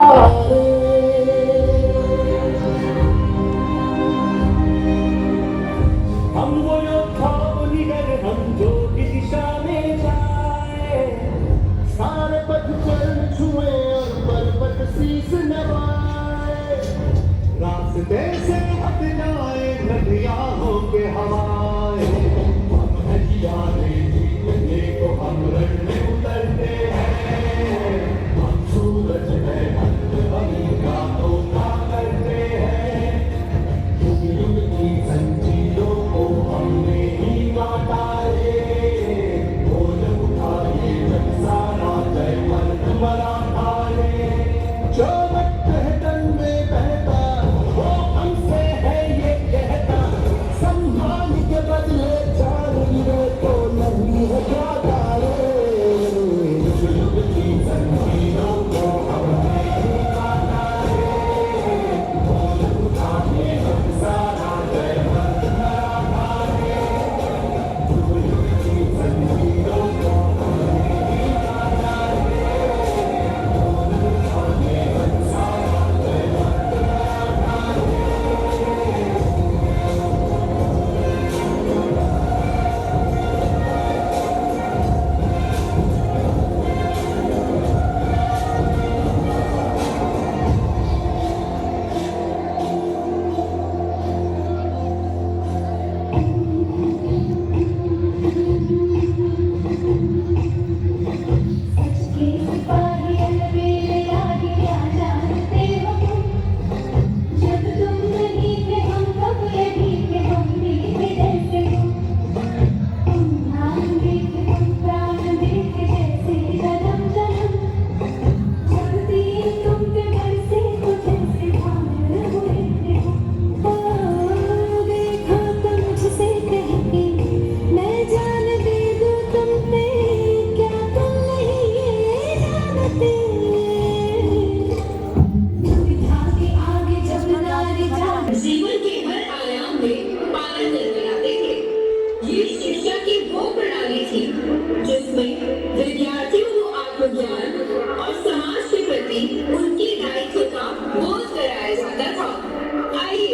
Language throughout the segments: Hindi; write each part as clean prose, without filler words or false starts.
हम वो योद्धा वो निडर हम जो भी दिशा में जाए, सारे पथ चरण छुए और पर्वत शीस नवाए। रास्ते से हट जाए नदियां होके हवाए, हम हथियारे जीतने को हम रण में उतरते हैं। हम सूरज है अंतरंगा तो क्या करते हैं, युग युग की जंजीरों को हमने ही काटा रे। बोल उठाए जब सारा जय मर्द मराठा रे। जो रक्त है तन में बहता वो हमसे है ये कहता, सम्मान के बदले चाहिए तो नहीं है जाता रे। युग युग की जंजीरों को हमने ही काटा रे। बोल उठाए जब सारा जय मर्द मराठा रे। युग युग की जंजीरों को हमने ही काटा रे। बोल उठाए जब सारा जय मर्द मराठा रे। सच के सिपाही अलबेले आगे क्या जानते हो तुम, जब तुम नहीं थे हम तब यही थे हम भी थे जैसे तुम ध्यान देते तुम प्राण देते जैसे जन्म जन्म, जब तीर तुम पे बरसे तो जैसे भांगर हुए थे ओ, देखो तो मुझसे कह के मैं जान दे दूं तुम पे, क्या तुम नहीं ये जानते, विधा के आगे जब नारी जान जीवन के हर आयाम में पालन कराते थे। ये शिक्षा की वो प्रणाली थी जिसमें विद्यार्थियों को आत्मज्ञान और समाज के प्रति उनके दायित्व का बोध कराया जाता था। आइए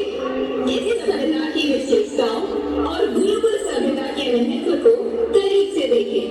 इस सभ्यता की विशेषताओं और गुरुकुल सभ्यता के महत्व को करीब से देखें।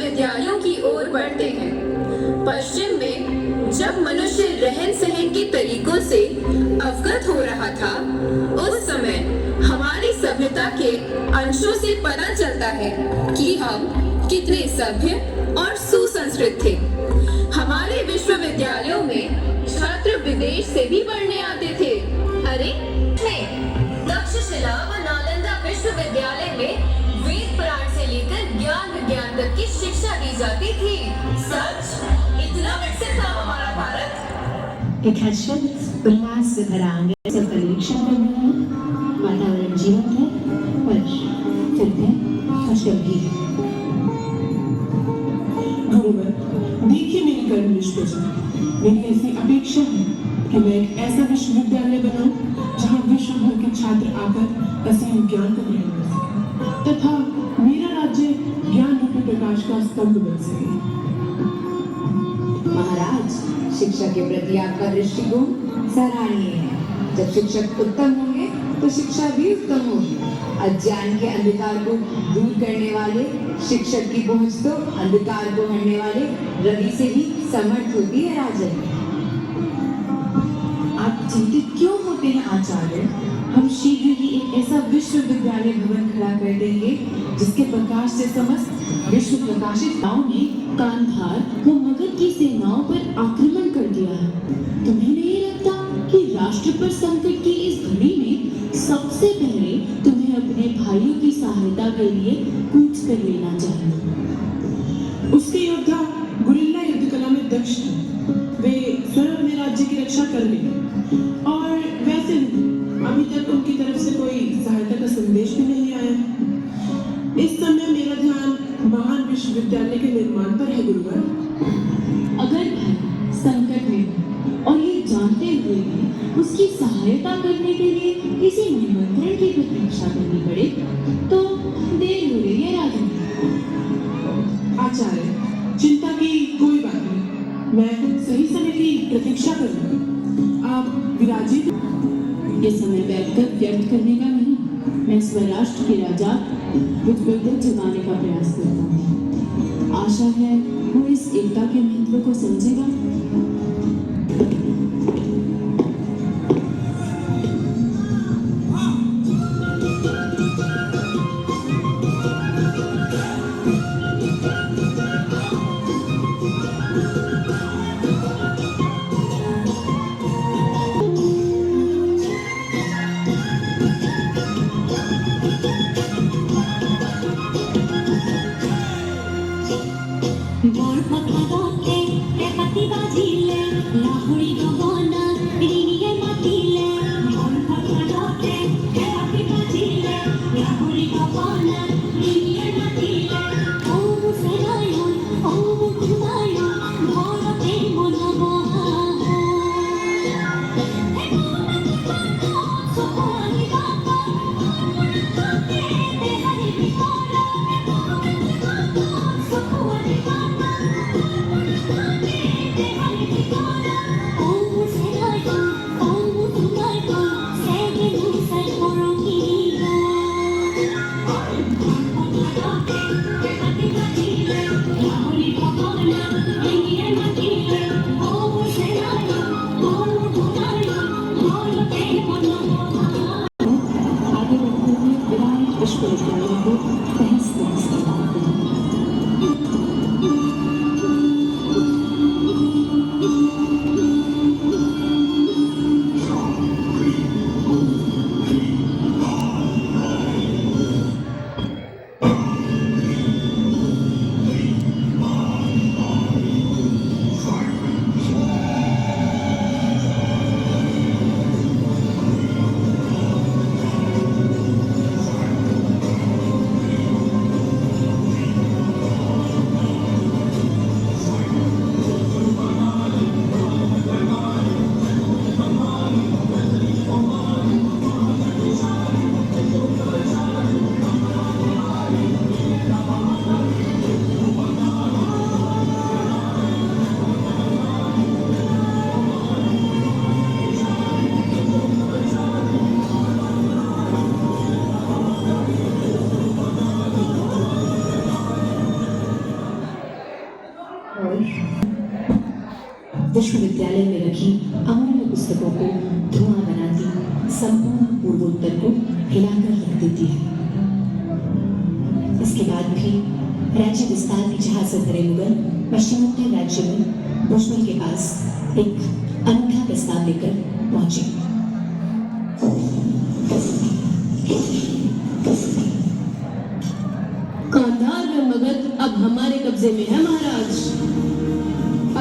विश्वविद्यालयों की ओर बढ़ते हैं। पश्चिम में जब मनुष्य रहन सहन के तरीकों से अवगत हो रहा था, उस समय हमारी सभ्यता के अंशों से पता चलता है कि हम कितने सभ्य और सुसंस्कृत थे। हमारे विश्वविद्यालयों में छात्र विदेश से भी पढ़ने आते थे। अरे तक्षशिला व नालंदा विश्वविद्यालय में वेद पुराण से लेकर ज्ञान विज्ञान तक की शिक्षा दी जाती थी। सच, इतना विकसित था हमारा भारत। एक हर्षित उल्लास से भरा आंगन सब परीक्षा कर रहे हैं। वातावरण जीवंत है पर फिर भी हर्षल भी है। गुरुवर, देखिए मेरी कर्म निष्ठा। मेरी ऐसी अपेक्षा है कि मैं एक ऐसा विश्वविद्यालय बनाऊं जहां विश्व भर के छात्र आकर असीम ज्ञान को ग्रहण कर सकें तथा मेरा राज्य ज्ञान रूपी प्रकाश का स्तंभ बन सके। महाराज, शिक्षा के प्रति आपका दृष्टिकोण सराहनीय है। जब शिक्षक उत्तम होंगे तो शिक्षा भी उत्तम होगी। अज्ञान के अंधकार को दूर करने वाले शिक्षक की पहुंच तो अंधकार को हरने वाले रवि से भी समर्थ होती है। राजन, आप चिंतित क्यों होते हैं आचार्य? हम शीघ्र ही एक ऐसा विश्वविद्यालय भवन खड़ा कर देंगे जिसके प्रकाश से समस्त विश्व प्रकाशित। गांव ने कांधार व मगध की सेनाओं पर आक्रमण कर दिया है। तुम्हें नहीं लगता कि राष्ट्र पर संकट की इस घड़ी में सबसे पहले तुम्हें अपने भाइयों की सहायता के लिए कूच कर लेना चाहिए? उसके योद्धा गुरिल्ला युद्ध कला में दक्ष थे। वे स्वयं अपने राज्य की रक्षा कर लेंगे और वैसे भी अभी तक उनकी तरफ से कोई सहायता का संदेश भी नहीं आया। इस समय मेरा ध्यान महान विश्वविद्यालय के निर्माण पर है। गुरुवर, अगर भाई संकट में हो और ये जानते हुए भी उसकी सहायता करने के लिए किसी निमंत्रण की प्रतीक्षा करनी पड़े तो देर हो रही है। राजन, आचार्य, चिंता की कोई बात नहीं। मैं सही समय की प्रतीक्षा करूंगा। आप विराजित। ये समय बैठकर व्यर्थ करने का नहीं। मैं स्वराष्ट्र के राजा बुद्धबुद्धि जगाने का प्रयास करता हूँ। आशा है वो इस एकता के महत्व को समझेगा। विश्वविद्यालय में रखी अमूल्य पुस्तकों को धुआं बनाती संपूर्ण पूर्वोत्तर को हिलाकर रख देती है। इसके बाद भी राज्य विस्तार की जहां से भरे मुगल पश्चिमोत्तर राज्य में बुशमल के पास एक अनूठा प्रस्ताव लेकर पहुंचे। कांधार में मगध अब हमारे कब्जे में है महाराज।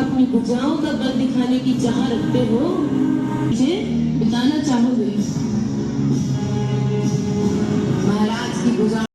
अपनी भुजाओं का बल दिखाने की चाह रखते हो, मुझे बताना चाहोगे? महाराज की भुजा